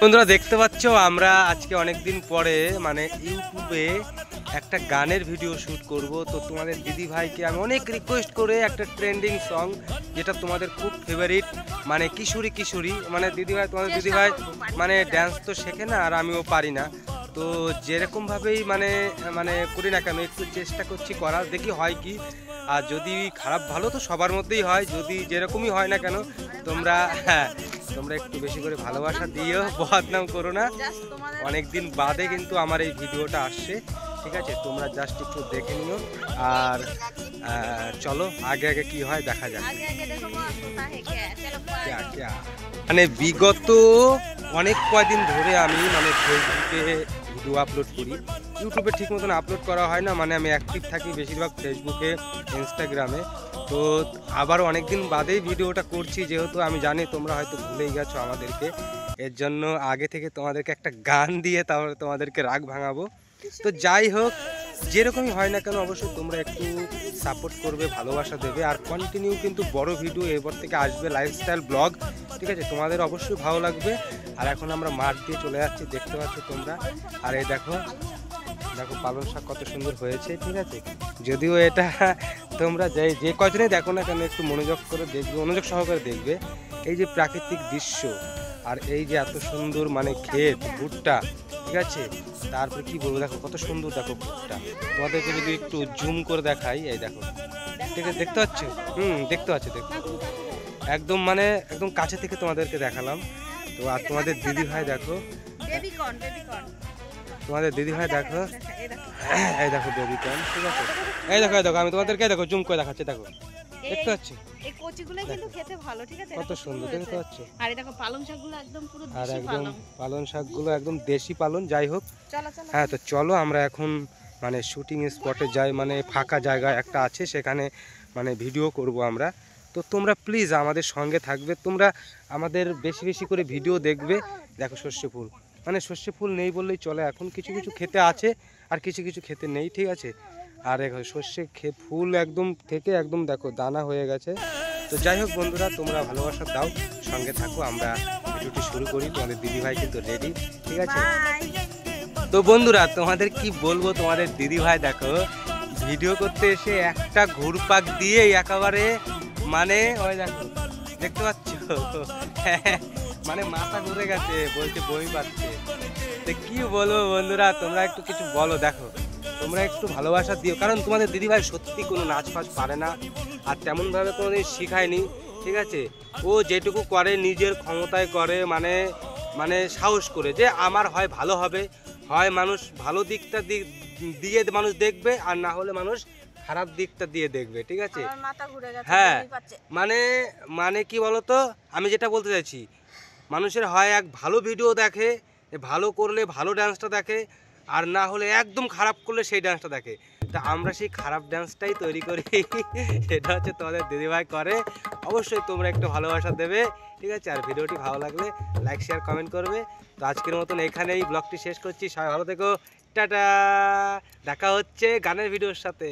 বন্ধুরা দেখতে পাচ্ছ আমরা আজকে অনেক দিন পরে মানে ইউটিউবে একটা গানের ভিডিও শ্যুট করব। তো তোমাদের দিদি ভাইকে আমি অনেক রিকোয়েস্ট করে একটা ট্রেন্ডিং সং যেটা তোমাদের খুব ফেভারিট মানে কিশোরী কিশোরী মানে দিদিভাই, তোমাদের দিদিভাই মানে ড্যান্স তো শেখে না আর আমিও পারি না, তো যেরকমভাবেই মানে মানে করি না কেন একটু চেষ্টা করছি করার, দেখি হয় কি। আর যদি খারাপ ভালো তো সবার মধ্যেই হয়, যদি যেরকমই হয় না কেন তোমরা তোমরা একটু বেশি করে ভালোবাসা দিও, বদনাম করো না। অনেক দিন বাদে কিন্তু আমার এই ভিডিওটা আসছে, ঠিক আছে? তোমরা জাস্ট একটু দেখে নিও আর চলো আগে আগে কি হয় দেখা যাক। মানে বিগত অনেক কয়দিন ধরে আমি মানে ফেসবুকে ভিডিও আপলোড করি, ইউটিউবে ঠিক মতন আপলোড করা হয় না, মানে আমি অ্যাক্টিভ থাকি বেশিরভাগ ফেসবুকে, ইনস্টাগ্রামে। তো আবার অনেক দিন বাদেই ভিডিওটা করছি, যেহেতু আমি জানি তোমরা হয়তো ভুলেই গেছো আমাদেরকে, এর জন্য আগে থেকে তোমাদেরকে একটা গান দিয়ে তারপরে তোমাদেরকে রাগ ভাঙাবো। তো যাই হোক, যেরকমই হয় না কেন অবশ্যই তোমরা একটু সাপোর্ট করবে, ভালোবাসা দেবে। আর কন্টিনিউ কিন্তু বড় ভিডিও এরপর থেকে আসবে, লাইফস্টাইল ব্লগ, ঠিক আছে? তোমাদের অবশ্যই ভালো লাগবে। আর এখন আমরা মাঠ দিয়ে চলে যাচ্ছি, দেখতে পাচ্ছ তোমরা। আর এই দেখো দেখো পালং শাক কত সুন্দর হয়েছে, ঠিক আছে? যদিও এটা তোমরা যে কজনেই দেখো না কেন একটু মনোযোগ করে দেখবে, মনোযোগ সহকারে দেখবে এই যে প্রাকৃতিক দৃশ্য আর এই যে এত সুন্দর মানে ক্ষেত ভুট্টা, ঠিক আছে? তারপরে কি বলবো, দেখো কত সুন্দর, দেখো ভুট্টা তোমাদেরকে যদি একটু জুম করে দেখাই, এই দেখো, ঠিক আছে? দেখতে পাচ্ছ? দেখতে পাচ্ছ, দেখতে একদম মানে একদম কাছে থেকে তোমাদেরকে দেখালাম। তো আর তোমাদের দিদি ভাই দেখো, তোমাদের দিদি ভাই দেখো, এই দেখো বেবিকর্ন, ঠিক আছে? এই দেখো এই দেখো আমি তোমাদেরকে দেখো জুম করে দেখাচ্ছি, দেখো দেখতে পাচ্ছ? এই কচিগুলো কিন্তু খেতে ভালো, ঠিক আছে? কত সুন্দর দেখতে পাচ্ছ? আর এই দেখো পালং শাকগুলো একদম পুরো আর দেশি একদম পালং, পালং শাকগুলো একদম দেশি পালং। যাই হোক, চলো চলো। হ্যাঁ, তো চলো আমরা এখন মানে শুটিং স্পটে যাই, মানে ফাঁকা জায়গা একটা আছে সেখানে মানে ভিডিও করব আমরা। তো তোমরা প্লিজ আমাদের সঙ্গে থাকবে, তোমরা আমাদের বেশি বেশি করে ভিডিও দেখবে। দেখো সর্ষে ফুল, মানে সর্ষে ফুল নেই বললেই চলে, এখন কিছু কিছু খেতে আছে আর কিছু কিছু খেতে নেই, ঠিক আছে? আর সর্ষে ফুল একদম থেকে একদম দেখো দানা হয়ে গেছে। তো যাই হোক বন্ধুরা, তোমরা ভালোবাসা দাও, সঙ্গে থাকো, আমরা ভিডিওটি শুরু করি। তোমাদের দিদিভাই কিন্তু রেডি, ঠিক আছে? তো বন্ধুরা তোমাদের কি বলবো, তোমাদের দিদিভাই দেখো ভিডিও করতে এসে একটা ঘুরপাক দিয়ে একেবারে মানে ওই দেখো দেখতে পাচ্ছ মানে মাথা ঘুরে গেছে, বলছে বই পাচ্ছে। তো কি বলবো বন্ধুরা, তোমরা একটু কিছু বলো। দেখো তোমরা একটু ভালোবাসা দিও, কারণ তোমাদের দিদিভাই সত্যি কোনো নাচ ফাচ পারে না আর তেমনভাবে কোনোদিন শেখায়নি, ঠিক আছে? ও যেটুকু করে নিজের ক্ষমতায় করে, মানে মানে সাহস করে যে আমার হয় ভালো হবে, হয় মানুষ ভালো দিকটা দিয়ে মানুষ দেখবে, আর না হলে মানুষ খারাপ দিকটা দিয়ে দেখবে, ঠিক আছে? হ্যাঁ, মানে মানে কি বলতো, আমি যেটা বলতে চাইছি, মানুষের হয় এক ভালো ভিডিও দেখে, ভালো করলে ভালো ডান্সটা দেখে, আর না হলে একদম খারাপ করলে সেই ডান্সটা দেখে। তা আমরা সেই খারাপ ডান্সটাই তৈরি করি, সেটা হচ্ছে তোমাদের দিদিভাই করে। অবশ্যই তোমরা একটু ভালোবাসা দেবে, ঠিক আছে? আর ভিডিওটি ভালো লাগলে লাইক শেয়ার কমেন্ট করবে। তো আজকের মতন এখানেই ব্লগটি শেষ করছি, সবাই ভালো থেকো, টাটা, দেখা হচ্ছে গানের ভিডিওর সাথে।